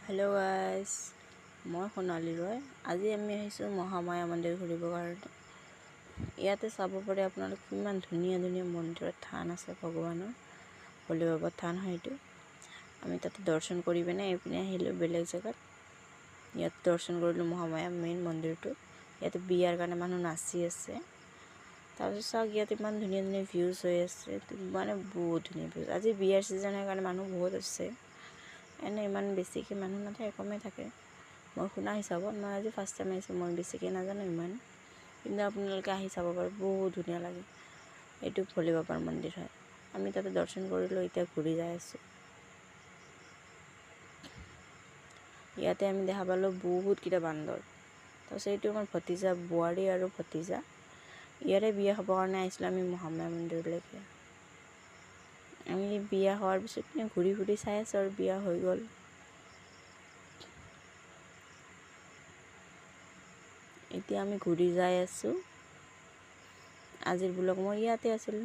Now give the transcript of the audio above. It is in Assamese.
হেল্ল' গাইজ, মই সোণালী ৰয়। আজি আমি আহিছোঁ মহামায়া মন্দিৰ ঘূৰিবৰ কাৰণে। ইয়াতে চাব পাৰে আপোনালোক কিমান ধুনীয়া ধুনীয়া মন্দিৰত থান আছে ভগৱানৰ। ভোলে বাবাৰ থান হয় এইটো। আমি তাতে দৰ্শন কৰি পিনে এইপিনে আহিলোঁ বেলেগ জেগাত। ইয়াত দৰ্শন কৰিলোঁ মহামায়া মেইন মন্দিৰটো। ইয়াতে বিয়াৰ কাৰণে মানুহ নাচি আছে। তাৰপিছত চাওক ইয়াত ইমান ধুনীয়া ধুনীয়া ভিউজ হৈ আছে, মানে বহুত ধুনীয়া ভিউজ। আজি বিয়াৰ ছিজন কাৰণে মানুহ বহুত আছে। এনে ইমান বেছিকৈ মানুহ নাথাকে, কমেই থাকে। মই শুনা হিচাপত মই আজি ফাৰ্ষ্ট টাইম আহিছোঁ, মই বেছিকৈ নাজানো ইমান, কিন্তু আপোনালোকে আহি চাব পাৰে, বহুত ধুনীয়া লাগে। এইটো ভোলে বাবাৰ মন্দিৰ হয়। আমি তাতে দৰ্শন কৰিলোঁ, এতিয়া ঘূৰি যাই আছোঁ। ইয়াতে আমি দেখা পালোঁ বহুতকেইটা বান্দৰ। তাৰপিছত এইটো আমাৰ ভতিজা, বোৱাৰী আৰু ভতিজা। ইয়াৰে বিয়া খাবৰ কাৰণে আহিছিলোঁ আমি মহামায়া মন্দিৰলৈকে। আমি বিয়া হোৱাৰ পিছত ঘূৰি ঘূৰি চাই আছোঁ আৰু বিয়া হৈ গ'ল। এতিয়া আমি ঘূৰি যাই আছোঁ। আজিৰ ব্লগ মই ইয়াতে আছিলোঁ।